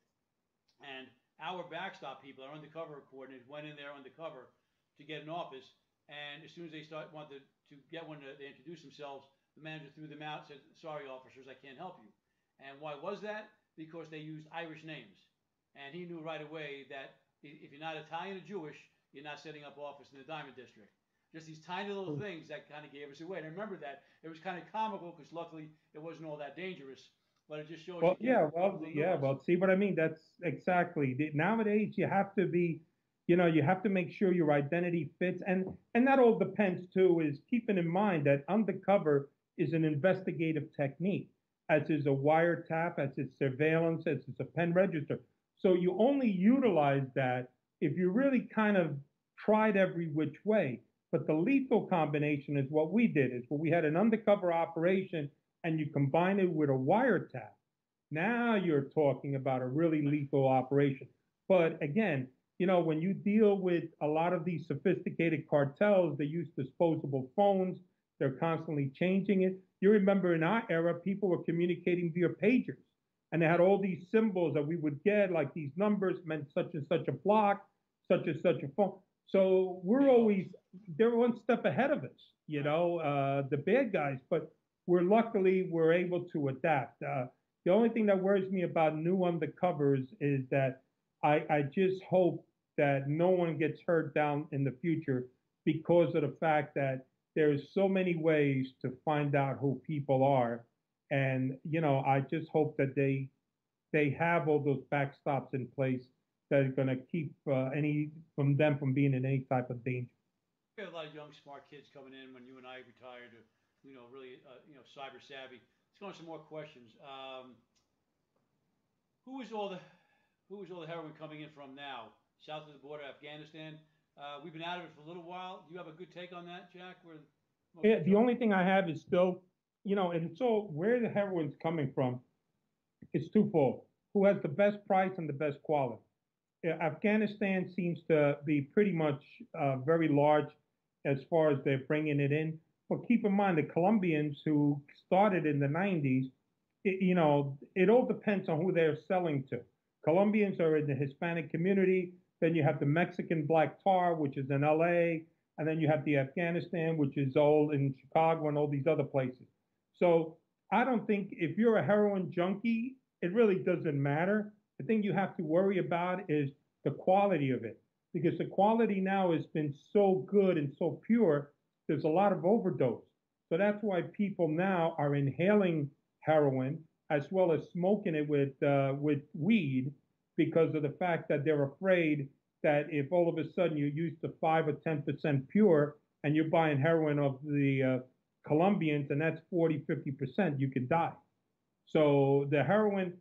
and our backstop people, our undercover coordinators, went in there undercover to get an office. And as soon as they wanted to get one, they introduced themselves. The manager threw them out, said, "Sorry, officers, I can't help you." And why was that? Because they used Irish names, and he knew right away that if you're not Italian or Jewish, you're not setting up office in the Diamond District. Just these tiny little things that kind of gave us away. And I remember that it was kind of comical because luckily it wasn't all that dangerous, but it just shows Well, you. yeah, well, yeah, well, see what I mean? That's exactly. Nowadays, you have to be, you have to make sure your identity fits, and that all depends too. Is keeping in mind that undercover is an investigative technique, as is a wiretap, as is surveillance, as is a pen register. So you only utilize that if you really kind of tried every which way. But the lethal combination is what we did, is what we had an undercover operation and you combine it with a wiretap. Now you're talking about a really lethal operation. But again, when you deal with a lot of these sophisticated cartels, they use disposable phones. They're constantly changing it. You remember in our era, people were communicating via pagers, and they had all these symbols that we would get, like these numbers meant such and such a block, such and such a phone. So they're one step ahead of us, the bad guys, but we're able to adapt. The only thing that worries me about new undercovers is that I just hope that no one gets hurt down in the future because of the fact that there's so many ways to find out who people are. And, I just hope that they have all those backstops in place that are going to keep any from them from being in any type of danger. We have a lot of young, smart kids coming in when you and I retired, really, cyber savvy. Let's go on some more questions. Who is all the heroin coming in from now? South of the border, Afghanistan. We've been out of it for a little while. Do you have a good take on that, Jack? Yeah, the only thing I have is still, and so where the heroin's coming from, it's twofold. Who has the best price and the best quality? Afghanistan seems to be pretty much very large as far as they're bringing it in. But keep in mind, the Colombians who started in the 90s, it all depends on who they're selling to. Colombians are in the Hispanic community. Then you have the Mexican black tar, which is in LA. And then you have the Afghanistan, which is all in Chicago and all these other places. So I don't think if you're a heroin junkie, it really doesn't matter. The thing you have to worry about is the quality of it, because the quality now has been so good and so pure, there's a lot of overdose. So that's why people now are inhaling heroin as well as smoking it with weed, because of the fact that they're afraid that if all of a sudden you're used to 5 or 10% pure and you're buying heroin of the Colombians and that's 40, 50%, you could die. So the heroin,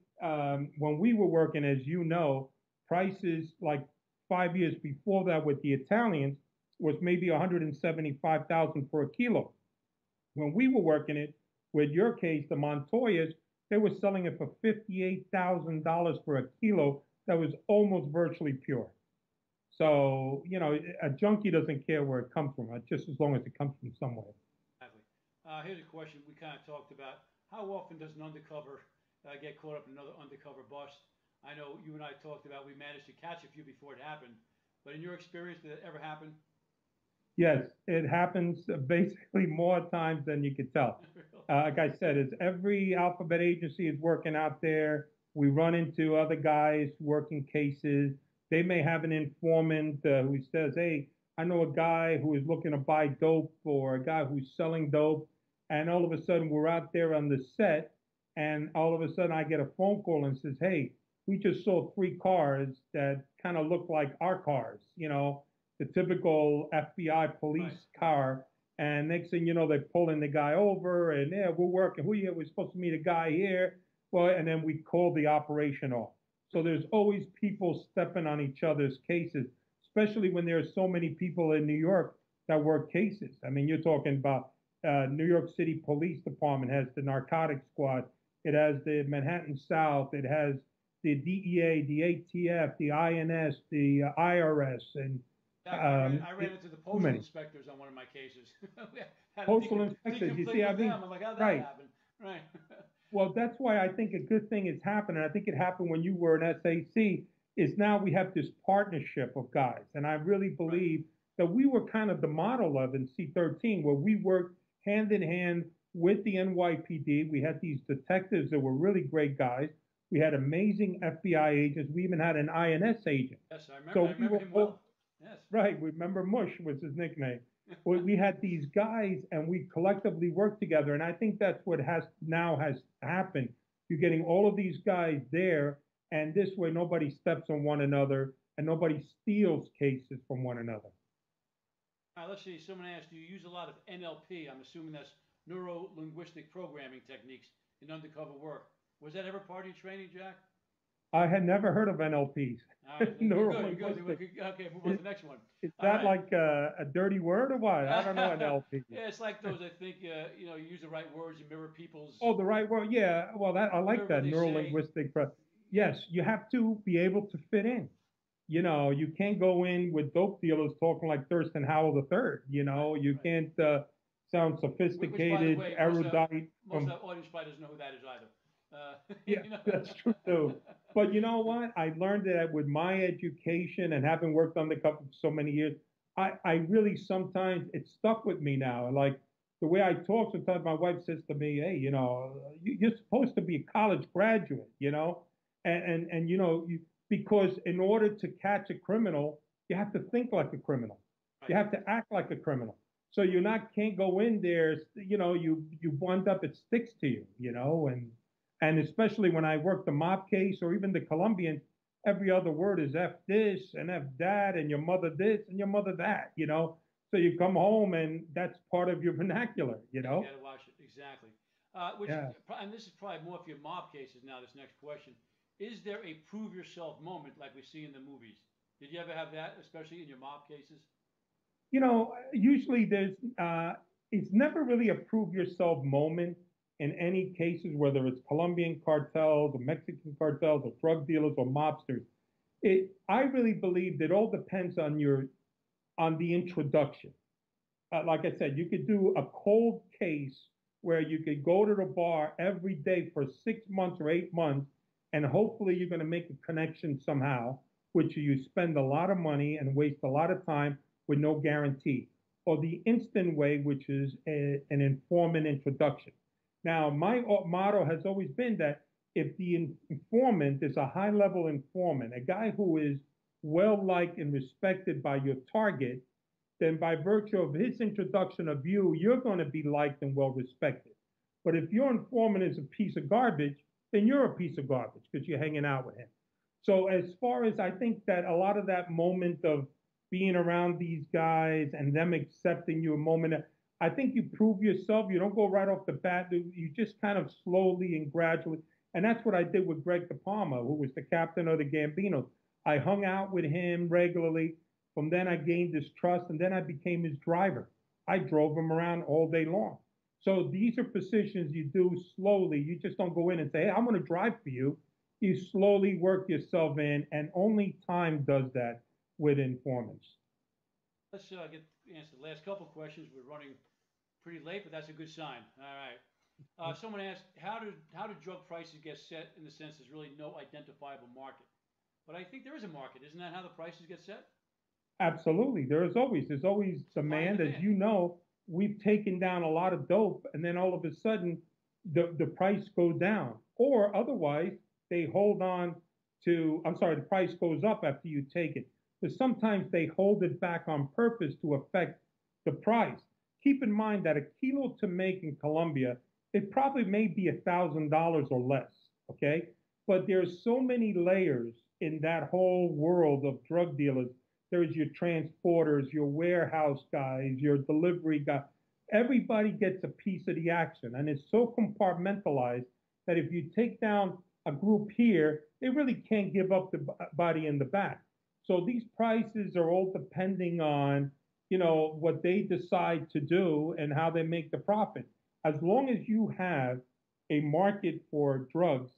when we were working, as you know, prices like 5 years before that with the Italians was maybe 175,000 for a kilo. When we were working it with your case, the Montoyas, they were selling it for $58,000 for a kilo that was almost virtually pure. So, a junkie doesn't care where it comes from, just as long as it comes from somewhere. Exactly. Here's a question we kind of talked about. How often does an undercover get caught up in another undercover bust? I know you and I talked about we managed to catch a few before it happened, but in your experience, did it ever happen? Yes, it happens basically more times than you could tell. Like I said, as every alphabet agency is working out there, we run into other guys working cases. They may have an informant who says, "Hey, I know a guy who is looking to buy dope or a guy who's selling dope." And all of a sudden, we're out there on the set, and all of a sudden, I get a phone call and says, "Hey, we just saw three cars that kind of look like our cars, the typical FBI Right. police car." And next thing you know, they're pulling the guy over, and yeah, we're working. Who you? We're supposed to meet a guy here. Well, and then we call the operation off. So there's always people stepping on each other's cases, especially when there are so many people in New York that work cases. I mean, you're talking about New York City Police Department has the narcotics squad. It has the Manhattan South. It has the DEA, the ATF, the INS, the IRS, and Exactly. I ran into the too postal many inspectors on one of my cases. We had a postal inspectors. You see, deconflict I with mean, them. I'm like, how'd that right. happen? Right. Well, that's why I think a good thing is happening. I think it happened when you were an SAC. Is now we have this partnership of guys, and I really Right. believe that we were kind of the model of in C13, where we worked hand in hand with the NYPD. We had these detectives that were really great guys. We had amazing FBI agents. We even had an INS agent. Yes, I remember. I So we remember were him all well. Yes. right. Remember Mush was his nickname. Well, we had these guys and we collectively worked together. And I think that's what has happened. You're getting all of these guys there, and this way nobody steps on one another and nobody steals cases from one another. All right, let's see. Someone asked, do you use a lot of NLP? I'm assuming that's neuro linguistic programming techniques in undercover work. Was that ever part of your training, Jack? I had never heard of NLPs, All right, you're good. You're good. neuro-linguistic. Okay, move on Is, to the next one. is All that right. like a dirty word or what? I don't know NLP. Yeah, it's like those. I think you use the right words, you mirror people's, Oh, the right word. Yeah. Well, that I like whatever that they say. neuro-linguistic. Yeah, Yes, you have to be able to fit in. You can't go in with dope dealers talking like Thurston Howell the third. right, You right. can't sound Which, by the sophisticated, way, erudite. most of the audience probably doesn't know who that is either. Yeah, You know. that's true too. But you know what? I learned that with my education and having worked on the company for so many years, I really sometimes it stuck with me now. Like the way I talk, sometimes my wife says to me, "Hey, you're supposed to be a college graduate, and because in order to catch a criminal, you have to think like a criminal, Right. you have to act like a criminal. So you're not can't go in there, you wind up it sticks to you, and especially when I work the mob case or even the Colombian, every other word is F this and F that and your mother this and your mother that. So you come home and that's part of your vernacular, you Yeah, you know? got to watch it exactly. Yeah. And this is probably more for your mob cases. Now, this next question: is there a prove yourself moment like we see in the movies? Did you ever have that, especially in your mob cases? Usually it's never really a prove yourself moment in any cases, whether it's Colombian cartels or Mexican cartels or drug dealers or mobsters. I really believe that all depends on the introduction. Like I said, you could do a cold case where you could go to the bar every day for 6 months or 8 months, and hopefully you're going to make a connection somehow, which you spend a lot of money and waste a lot of time with no guarantee. Or the instant way, which is an informant introduction. Now, my motto has always been that if the informant is a high level informant, a guy who is well liked and respected by your target, then by virtue of his introduction of you, you're going to be liked and well respected. But if your informant is a piece of garbage, then you're a piece of garbage because you're hanging out with him. So as far as I think that a lot of that moment of being around these guys and them accepting you a moment, I think you prove yourself. You don't go right off the bat. You just kind of slowly and gradually. And that's what I did with Greg De Palma, who was the captain of the Gambinos. I hung out with him regularly. From then I gained his trust, and then I became his driver. I drove him around all day long. So these are positions you do slowly. You just don't go in and say, "Hey, I'm going to drive for you." you slowly work yourself in, and only time does that with informants. Let's get answer the last couple of questions. We're running pretty late, but that's a good sign. All right. Someone asked, how do drug prices get set in the sense there's really no identifiable market? But I think there is a market. Isn't that how the prices get set? Absolutely. There's always Supply and demand. As demand. you know, we've taken down a lot of dope, and then all of a sudden, the price goes down. Or otherwise, they hold on to, I'm sorry, the price goes up after you take it. But sometimes they hold it back on purpose to affect the price. Keep in mind that a kilo to make in Colombia, it probably may be $1,000 or less. Okay. But there's so many layers in that whole world of drug dealers. There's your transporters, your warehouse guys, your delivery guys. Everybody gets a piece of the action, and it's so compartmentalized that if you take down a group here, they really can't give up the body in the back. So these prices are all depending on, what they decide to do and how they make the profit. As long as you have a market for drugs,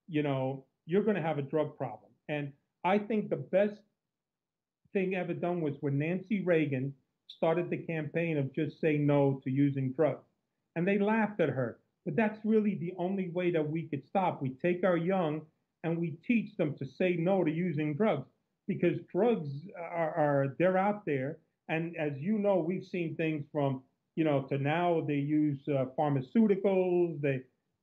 you're going to have a drug problem. And I think the best thing ever done was when Nancy Reagan started the campaign of just say no to using drugs. And they laughed at her. But that's really the only way that we could stop. We take our young and we teach them to say no to using drugs because drugs they're out there. And as you know, we've seen things from, to now they use pharmaceuticals.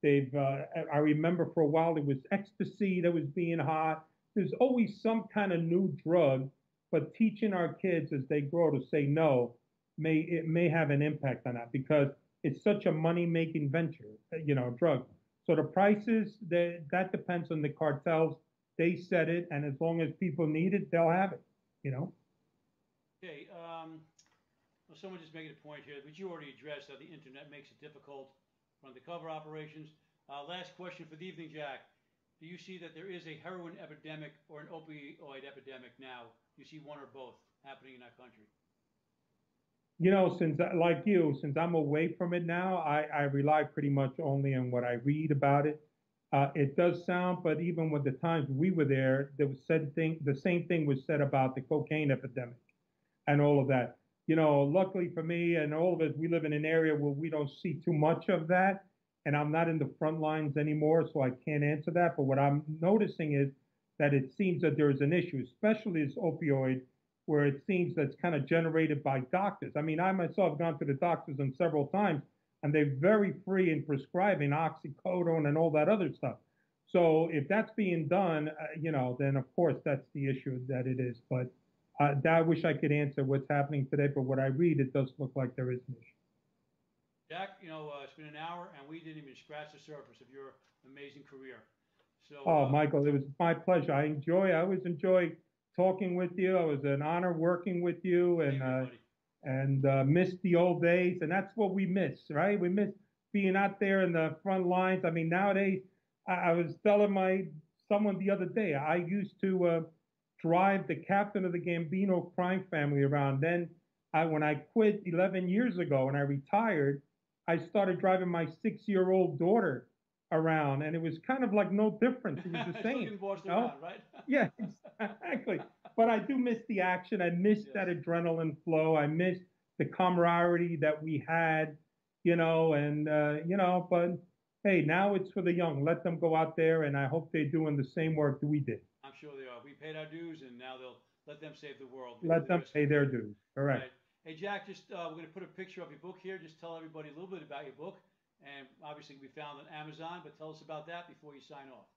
I remember for a while it was ecstasy that was being hot. There's always some kind of new drug, but teaching our kids as they grow to say no may have an impact on that because it's such a money making venture, drug. So the prices that depends on the cartels. They set it, and as long as people need it, they'll have it. Okay. Well, someone just making a point here, which you already addressed, how the internet makes it difficult for undercover operations. Last question for the evening, Jack. Do you see that there is a heroin epidemic or an opioid epidemic now? Do you see one or both happening in that country? Since like you, since I'm away from it now, I rely pretty much only on what I read about it. It does sound, but even with the times we were there was the same thing was said about the cocaine epidemic and all of that. Luckily for me and all of us, we live in an area where we don't see too much of that, and I'm not in the front lines anymore, so I can't answer that. But what I'm noticing is that it seems that there is an issue, especially this opioid, where it seems that's kind of generated by doctors. I mean, I myself have gone to the doctors on several times, and they're very free in prescribing oxycodone and all that other stuff. So if that's being done, then of course that's the issue that it is. But I wish I could answer what's happening today, but what I read, it does look like there is an issue. Jack, it's been an hour, and we didn't even scratch the surface of your amazing career. So, Oh, Michael, it was my pleasure. I always enjoy talking with you. It was an honor working with you, and miss the old days. And that's what we miss, right? We miss being out there in the front lines. I mean, nowadays, I was telling someone the other day, I used to drive the captain of the Gambino crime family around. Then when I quit 11 years ago and I retired, I started driving my 6-year-old daughter around, and it was kind of like no difference. It was the still same. getting bossed around, right? Yeah, exactly. But I do miss the action. I miss Yes. that adrenaline flow. I miss the camaraderie that we had, but hey, now it's for the young. Let them go out there, and I hope they're doing the same work that we did. I'm sure they are. We paid our dues, and now they'll let them save the world because Let they're them risking pay it. their dues. Correct. Right. Hey, Jack, just we're going to put a picture of your book here. Just tell everybody a little bit about your book, and obviously we found on Amazon. But tell us about that before you sign off.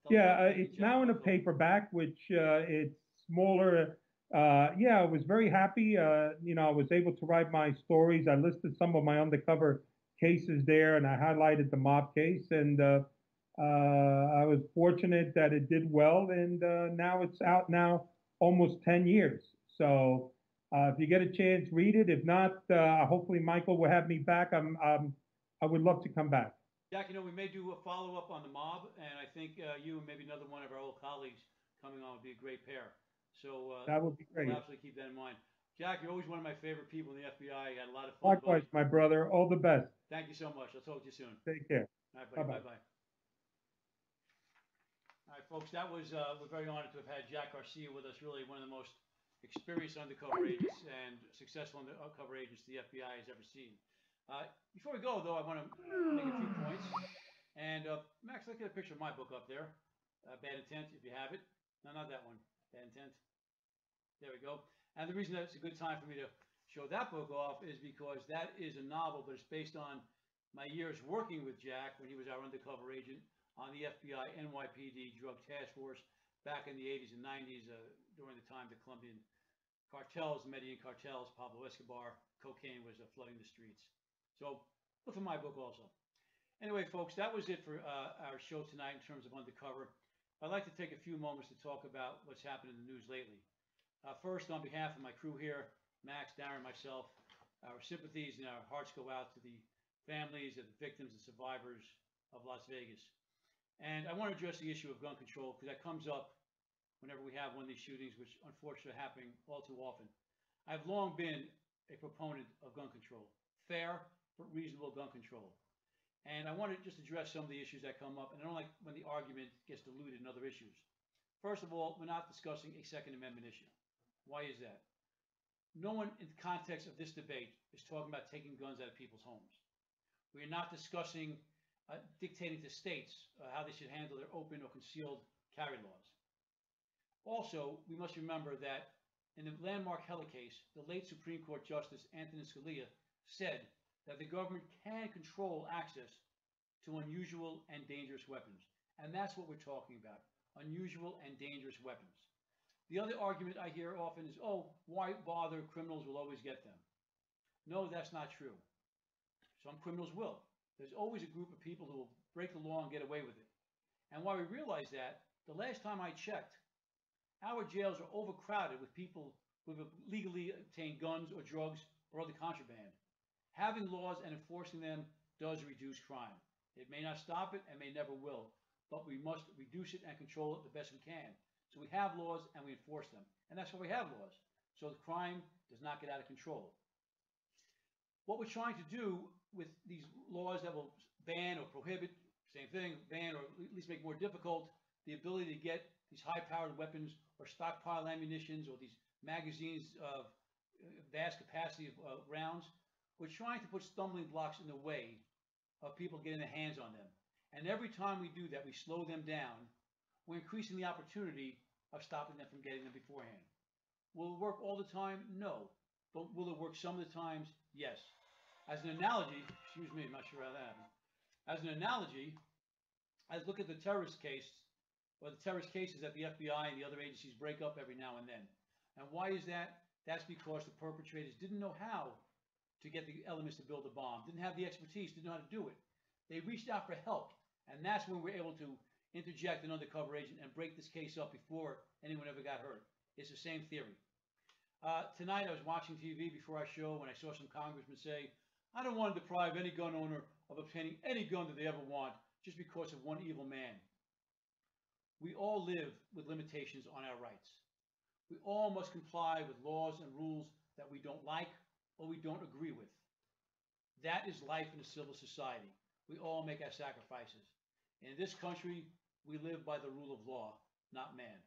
Tell us Yeah, about Thinking it's Jack now in a Undercover. paperback, which it's smaller. Yeah, I was very happy. I was able to write my stories. I listed some of my undercover cases there, and I highlighted the mob case. And I was fortunate that it did well, and now it's out now almost 10 years. So if you get a chance, read it. If not, hopefully Michael will have me back. I would love to come back. Jack, we may do a follow up on the mob, and I think you and maybe another one of our old colleagues coming on would be a great pair. So That would be great. we'll absolutely keep that in mind. Jack, you're always one of my favorite people in the FBI. You had a lot of fun, Likewise, buddy. my brother. All the best. Thank you so much. I'll talk to you soon. Take care. All right, Bye buddy. bye. Bye bye. folks, that was, we're very honored to have had Jack Garcia with us, really one of the most experienced undercover agents and successful undercover agents the FBI has ever seen. Before we go, though, I want to make a few points. And Max, let's get a picture of my book up there. Bad Intent, if you have it. No, not that one. Bad Intent. There we go. And the reason that it's a good time for me to show that book off is because that is a novel, but it's based on my years working with Jack when he was our undercover agent on the FBI NYPD Drug Task Force back in the 80s and 90s during the time the Colombian cartels, the Medellin cartels, Pablo Escobar, cocaine was flooding the streets. So look for my book also. Anyway, folks, that was it for our show tonight in terms of Undercover. I'd like to take a few moments to talk about what's happened in the news lately. First, on behalf of my crew here, Max, Darren, myself, our sympathies and our hearts go out to the families of the victims and survivors of Las Vegas. And I want to address the issue of gun control because that comes up whenever we have one of these shootings, which unfortunately are happening all too often. I've long been a proponent of gun control, fair but reasonable gun control. And I want to just address some of the issues that come up, and I don't like when the argument gets diluted in other issues. First of all, we're not discussing a Second Amendment issue. Why is that? No one in the context of this debate is talking about taking guns out of people's homes. We are not discussing dictating to states how they should handle their open or concealed carry laws. Also, we must remember that in the landmark Heller case, the late Supreme Court Justice Antonin Scalia said that the government can control access to unusual and dangerous weapons. And that's what we're talking about, unusual and dangerous weapons. The other argument I hear often is, oh, why bother? Criminals will always get them. No, that's not true. Some criminals will. There's always a group of people who will break the law and get away with it. And while we realize that, the last time I checked, our jails are overcrowded with people who have legally obtained guns or drugs or other contraband. Having laws and enforcing them does reduce crime. It may not stop it and may never will, but we must reduce it and control it the best we can. So we have laws and we enforce them. And that's why we have laws. So the crime does not get out of control. What we're trying to do with these laws that will ban or prohibit, same thing, ban or at least make more difficult the ability to get these high-powered weapons or stockpile ammunitions or these magazines of vast capacity of rounds, we're trying to put stumbling blocks in the way of people getting their hands on them. And every time we do that, we slow them down. We're increasing the opportunity of stopping them from getting them beforehand. Will it work all the time? No. But will it work some of the times? Yes. As an analogy, excuse me, I'm not sure how that happened. As an analogy, I look at the terrorist case, or the terrorist cases that the FBI and the other agencies break up every now and then. And why is that? That's because the perpetrators didn't know how to get the elements to build a bomb, didn't have the expertise, didn't know how to do it. They reached out for help, and that's when we're able to interject an undercover agent and break this case up before anyone ever got hurt. It's the same theory. Tonight I was watching TV before our show when I saw some congressmen say, I don't want to deprive any gun owner of obtaining any gun that they ever want just because of one evil man. We all live with limitations on our rights. We all must comply with laws and rules that we don't like or we don't agree with. That is life in a civil society. We all make our sacrifices. In this country, we live by the rule of law, not man.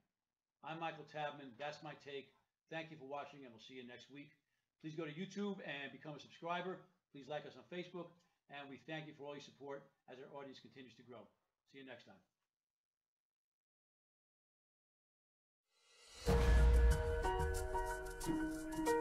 I'm Michael Tabman. That's my take. Thank you for watching, and we'll see you next week. Please go to YouTube and become a subscriber. Please like us on Facebook, and we thank you for all your support as our audience continues to grow. See you next time.